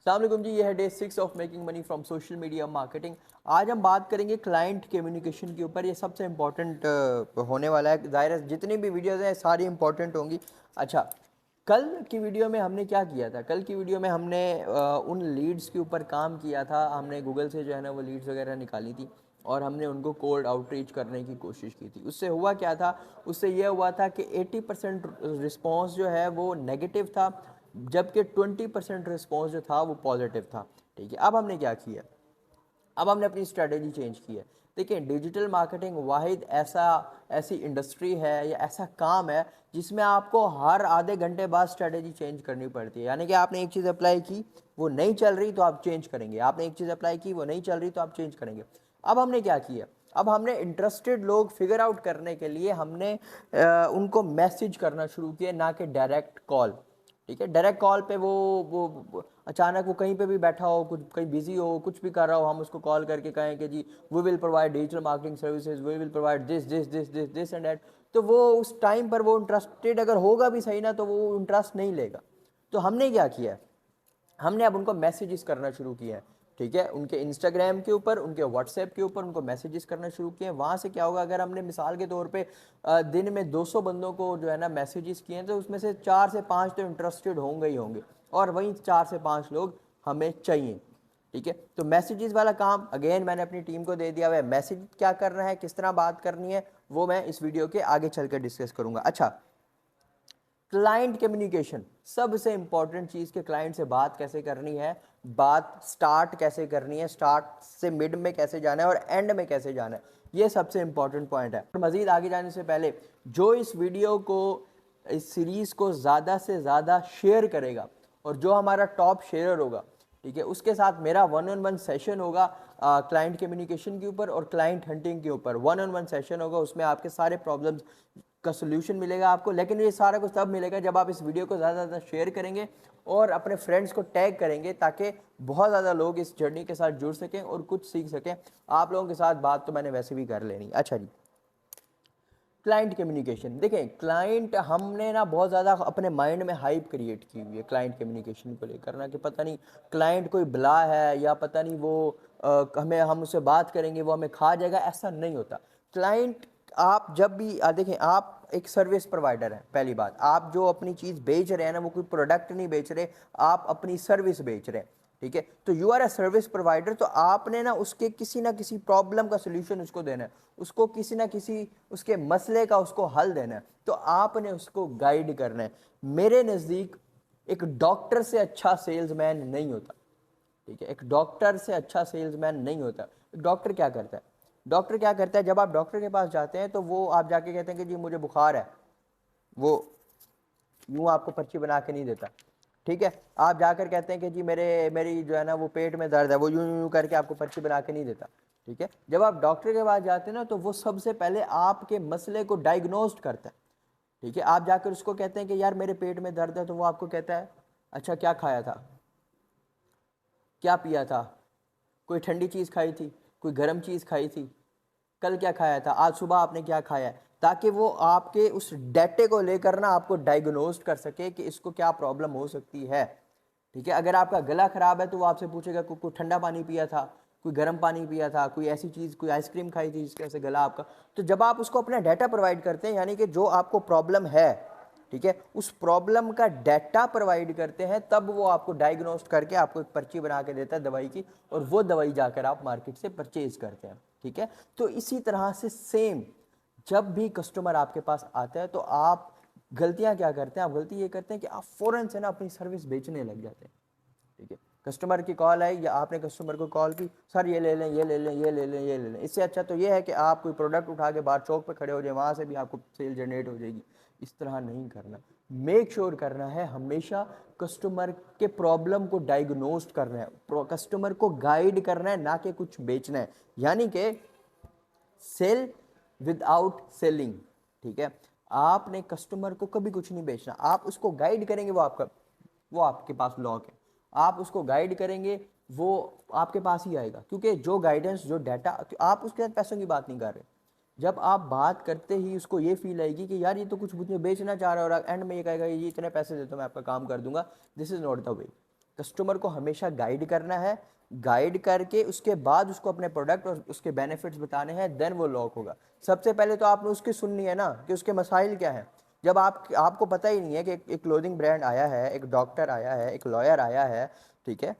अस्सलाम वालेकुम जी, ये है day 6 of making money from social media marketing. आज हम बात करेंगे क्लाइंट कम्युनिकेशन के ऊपर। ये सबसे इम्पोर्टेंट होने वाला है। ज़ाहिर है जितनी भी वीडियोज़ हैं सारी इम्पोर्टेंट होंगी। अच्छा, कल की वीडियो में हमने क्या किया था? कल की वीडियो में हमने उन लीड्स के ऊपर काम किया था। हमने गूगल से जो है ना वो लीड्स वगैरह निकाली थी और हमने उनको कोल्ड आउटरीच करने की कोशिश की थी। उससे हुआ क्या था? उससे यह हुआ था कि 80% रिस्पॉन्स जो है वो नेगेटिव था, जबकि 20% रिस्पॉन्स जो था वो पॉजिटिव था। ठीक है, अब हमने क्या किया? अब हमने अपनी स्ट्रेटेजी चेंज की है। देखिए, डिजिटल मार्केटिंग वाहिद ऐसी इंडस्ट्री है या ऐसा काम है जिसमें आपको हर आधे घंटे बाद स्ट्रेटेजी चेंज करनी पड़ती है। यानी कि आपने एक चीज़ अप्लाई की, वो नहीं चल रही तो आप चेंज करेंगे। आपने एक चीज़ अप्लाई की, वो नहीं चल रही तो आप चेंज करेंगे। अब हमने क्या किया? अब हमने इंटरेस्टेड लोग फिगर आउट करने के लिए हमने उनको मैसेज करना शुरू किया, ना कि डायरेक्ट कॉल। ठीक है, डायरेक्ट कॉल पे वो अचानक वो कहीं पे भी बैठा हो, कुछ कहीं बिजी हो, कुछ भी कर रहा हो, हम उसको कॉल करके कहें कि जी we will provide digital marketing services, we will provide this this this this this and that. तो वो उस टाइम पर वो इंटरेस्टेड अगर होगा भी सही ना, तो वो इंटरेस्ट नहीं लेगा। तो हमने क्या किया? हमने अब उनको मैसेजेस करना शुरू किए हैं। ठीक है, उनके इंस्टाग्राम के ऊपर, उनके व्हाट्सएप के ऊपर उनको मैसेजेस करना शुरू किए हैं। वहाँ से क्या होगा? अगर हमने मिसाल के तौर पे दिन में 200 बंदों को जो है ना मैसेजेस किए हैं, तो उसमें से 4 से 5 तो इंटरेस्टेड होंगे ही होंगे, और वहीं 4 से 5 लोग हमें चाहिए। ठीक है, तो मैसेजेस वाला काम अगेन मैंने अपनी टीम को दे दिया हुआ है। मैसेज क्या करना है, किस तरह बात करनी है, वो मैं इस वीडियो के आगे चलकर डिस्कस करूंगा। अच्छा, क्लाइंट कम्युनिकेशन सबसे इंपॉर्टेंट चीज़ के क्लाइंट से बात कैसे करनी है, बात स्टार्ट कैसे करनी है, स्टार्ट से मिड में कैसे जाना है और एंड में कैसे जाना है, ये सबसे इंपॉर्टेंट पॉइंट है। मज़ीद आगे जाने से पहले जो इस वीडियो को, इस सीरीज़ को ज़्यादा से ज़्यादा शेयर करेगा और जो हमारा टॉप शेयर होगा, ठीक है, उसके साथ मेरा 1-on-1 सेशन होगा क्लाइंट कम्युनिकेशन के ऊपर और क्लाइंट हंटिंग के ऊपर। 1-on-1 सेशन होगा, उसमें आपके सारे प्रॉब्लम्स का सोल्यूशन मिलेगा आपको। लेकिन ये सारा कुछ तब मिलेगा जब आप इस वीडियो को ज़्यादा से ज़्यादा शेयर करेंगे और अपने फ्रेंड्स को टैग करेंगे, ताकि बहुत ज़्यादा लोग इस जर्नी के साथ जुड़ सकें और कुछ सीख सकें। आप लोगों के साथ बात तो मैंने वैसे भी कर लेनी। अच्छा जी, क्लाइंट कम्युनिकेशन। देखें, क्लाइंट हमने ना बहुत ज़्यादा अपने माइंड में हाइप क्रिएट की हुई है क्लाइंट कम्युनिकेशन को लेकर ना, कि पता नहीं क्लाइंट कोई बला है या पता नहीं वो हमें, हम उससे बात करेंगे वो हमें खा जाएगा। ऐसा नहीं होता। क्लाइंट, आप जब भी देखें, आप एक सर्विस प्रोवाइडर हैं। पहली बात, आप जो अपनी चीज़ बेच रहे हैं ना, वो कोई प्रोडक्ट नहीं बेच रहे, आप अपनी सर्विस बेच रहे हैं। ठीक है, तो you are a service provider. तो आपने ना उसके किसी ना किसी प्रॉब्लम का सोल्यूशन उसको देना है, उसको किसी ना किसी उसके मसले का उसको हल देना है, तो आपने उसको गाइड करना है। मेरे नज़दीक एक डॉक्टर से अच्छा सेल्समैन नहीं होता। ठीक है, एक डॉक्टर से अच्छा सेल्समैन नहीं होता। डॉक्टर क्या करता है? डॉक्टर क्या करता है, जब आप डॉक्टर के पास जाते हैं तो वो आप जाके कहते हैं कि जी मुझे बुखार है, वो यूं आपको पर्ची बना के नहीं देता। ठीक है, आप जाकर कहते हैं कि जी मेरी जो है ना वो पेट में दर्द है, वो यूं यूं करके आपको पर्ची बना के नहीं देता। ठीक है, जब आप डॉक्टर के पास जाते हैं ना, तो वो सबसे पहले आपके मसले को डायग्नोस्ट करता है। ठीक है, आप जाकर उसको कहते हैं कि यार मेरे पेट में दर्द है, तो वो आपको कहता है अच्छा क्या खाया था, क्या पिया था, कोई ठंडी चीज़ खाई थी, कोई गर्म चीज़ खाई थी, कल क्या खाया था, आज सुबह आपने क्या खाया है, ताकि वो आपके उस डेटे को लेकर ना आपको डायग्नोस्ट कर सके कि इसको क्या प्रॉब्लम हो सकती है। ठीक है, अगर आपका गला खराब है तो वो आपसे पूछेगा कोई ठंडा पानी पिया था, कोई गर्म पानी पिया था, कोई ऐसी चीज़, कोई आइसक्रीम खाई थी जिसकी वजह से गला आपका। तो जब आप उसको अपना डाटा प्रोवाइड करते हैं, यानी कि जो आपको प्रॉब्लम है, ठीक है, उस प्रॉब्लम का डाटा प्रोवाइड करते हैं, तब वो आपको डायग्नोस्ट करके आपको एक पर्ची बना के देता है दवाई की, और वो दवाई जाकर आप मार्केट से परचेज करते हैं। ठीक है, तो इसी तरह से सेम, जब भी कस्टमर आपके पास आता है तो आप गलतियां क्या करते हैं? आप गलती ये करते हैं कि आप फ़ौरन से ना अपनी सर्विस बेचने लग जाते हैं। ठीक है, कस्टमर की कॉल आई या आपने कस्टमर को कॉल की, सर ये ले लें, ये ले लें, ये ले लें, ये ले लें। इससे अच्छा तो ये है कि आप कोई प्रोडक्ट उठा के बाहर चौक पे खड़े हो जाए, वहाँ से भी आपको सेल जनरेट हो जाएगी। इस तरह नहीं करना। मेक श्योर करना है हमेशा, कस्टमर के प्रॉब्लम को डायग्नोस्ट करना है, कस्टमर को गाइड करना है, ना कि कुछ बेचना है। यानी कि सेल विदाउट सेलिंग। ठीक है, आपने कस्टमर को कभी कुछ नहीं बेचना, आप उसको गाइड करेंगे, वो आपके पास लॉक है। आप उसको गाइड करेंगे, वो आपके पास ही आएगा, क्योंकि जो गाइडेंस, जो डाटा, आप उसके साथ पैसों की बात नहीं कर रहे। जब आप बात करते ही उसको ये फील आएगी कि यार ये तो कुछ मुझे बेचना चाह रहा है, और एंड में ये कहेगा ये इतने पैसे दे तो मैं आपका काम कर दूंगा, this is not the way. Customer को हमेशा गाइड करना है, गाइड करके उसके बाद उसको अपने प्रोडक्ट और उसके बेनिफिट्स बताने हैं, देन वो लॉक होगा। सबसे पहले तो आपने उसकी सुननी है ना कि उसके मसाइल क्या हैं। जब आपको पता ही नहीं है कि एक क्लोथिंग ब्रांड आया है, एक डॉक्टर आया है, एक लॉयर आया है, ठीक है,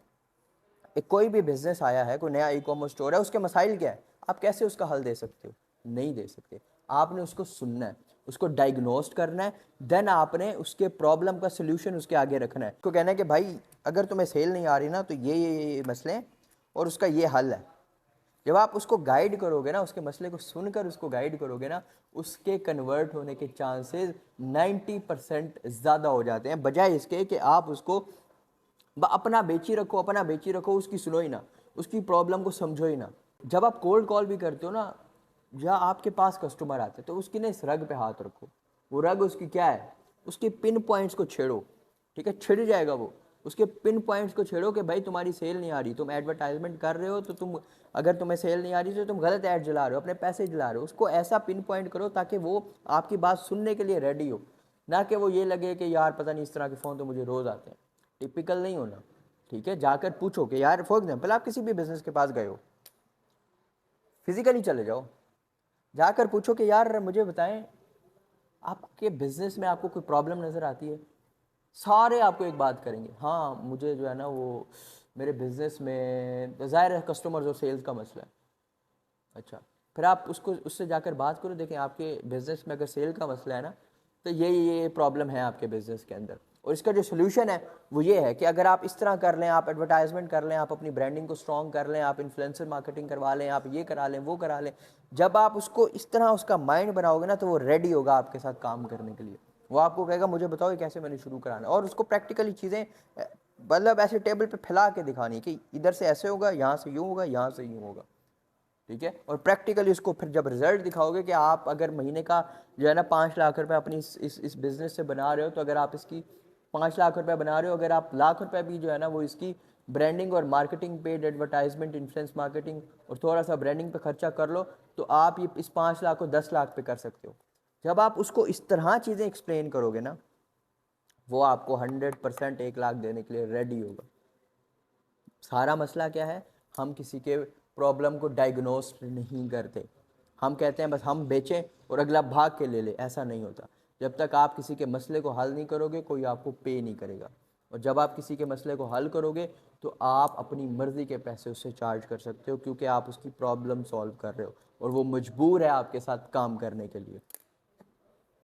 एक कोई भी बिजनेस आया है, कोई नया ई कॉमर्स स्टोर है, उसके मसाइल क्या है, आप कैसे उसका हल दे सकते हो? नहीं दे सकते। आपने उसको सुनना है, उसको डायग्नोस्ट करना है, देन आपने उसके प्रॉब्लम का सोल्यूशन उसके आगे रखना है। उसको कहना है कि भाई अगर तुम्हें सेल नहीं आ रही ना तो ये मसले हैं और उसका ये हल है। जब आप उसको गाइड करोगे ना, उसके मसले को सुनकर उसको गाइड करोगे ना, उसके कन्वर्ट होने के चांसेस 90% ज़्यादा हो जाते हैं, बजाय इसके कि आप उसको अपना बेची रखो, उसकी सुनो ही ना, उसकी प्रॉब्लम को समझो ही ना। जब आप कोल्ड कॉल भी करते हो ना, या आपके पास कस्टमर आते हैं, तो उसकी ना इस रग पे हाथ रखो। वो रग उसकी क्या है, उसके पिन पॉइंट्स को छेड़ो, ठीक है, छिड़ जाएगा वो। उसके पिन पॉइंट्स को छेड़ो कि भाई तुम्हारी सेल नहीं आ रही, तुम एडवर्टाइजमेंट कर रहे हो, तो तुम अगर तुम्हें सेल नहीं आ रही तो तुम गलत ऐड जला रहे हो, अपने पैसे जला रहे हो। उसको ऐसा पिन पॉइंट करो ताकि वो आपकी बात सुनने के लिए रेडी हो, ना कि वो ये लगे कि यार पता नहीं इस तरह के फ़ोन तो मुझे रोज़ आते हैं। टिपिकल नहीं होना, ठीक है। जाकर पूछो कि यार, फॉर एग्जाम्पल आप किसी भी बिजनेस के पास गए हो, फिजिकली चले जाओ, जाकर पूछो कि यार मुझे बताएं आपके बिजनेस में आपको कोई प्रॉब्लम नज़र आती है। सारे आपको एक बात करेंगे, हाँ मुझे जो है ना वो मेरे बिजनेस में ज़ाहिर है कस्टमर्स और सेल्स का मसला है। अच्छा, फिर आप उसको उससे जाकर बात करो, देखें आपके बिजनेस में अगर सेल का मसला है ना, तो ये प्रॉब्लम है आपके बिजनेस के अंदर, और इसका जो सोल्यूशन है वो ये है कि अगर आप इस तरह कर लें, आप एडवर्टाइजमेंट कर लें, आप अपनी ब्रांडिंग को स्ट्रॉन्ग कर लें, आप इन्फ्लुएंसर मार्केटिंग करवा लें, आप ये करा लें, वो करा लें। जब आप उसको इस तरह उसका माइंड बनाओगे ना, तो वो रेडी होगा आपके साथ काम करने के लिए। वो आपको कहेगा मुझे बताओ ये कैसे मैंने शुरू कराना है, और उसको प्रैक्टिकली चीज़ें मतलब ऐसे टेबल पे फैला के दिखानी कि इधर से ऐसे होगा, यहाँ से यूँ होगा, यहाँ से यूँ होगा, ठीक है। और प्रैक्टिकली उसको फिर जब रिजल्ट दिखाओगे कि आप अगर महीने का जो है ना 5 लाख रुपए अपनी इस बिज़नेस से बना रहे हो, तो अगर आप इसकी 5 लाख रुपए बना रहे हो, अगर आप लाख रुपए भी जो है ना वो इसकी ब्रांडिंग और marketing, paid advertisement, influence marketing और थोड़ा सा ब्रांडिंग पे खर्चा कर लो, तो आप ये इस 5 लाख को 10 लाख पे कर सकते हो। जब आप उसको इस तरह चीज़ें एक्सप्लेन करोगे ना, वो आपको 100% 1 लाख देने के लिए रेडी होगा। सारा मसला क्या है, हम किसी के प्रॉब्लम को डायग्नोस नहीं करते। हम कहते हैं बस हम बेचें और अगला भाग के ले ले, ऐसा नहीं होता। जब तक आप किसी के मसले को हल नहीं करोगे, कोई आपको पे नहीं करेगा। और जब आप किसी के मसले को हल करोगे, तो आप अपनी मर्ज़ी के पैसे उससे चार्ज कर सकते हो, क्योंकि आप उसकी प्रॉब्लम सॉल्व कर रहे हो और वो मजबूर है आपके साथ काम करने के लिए।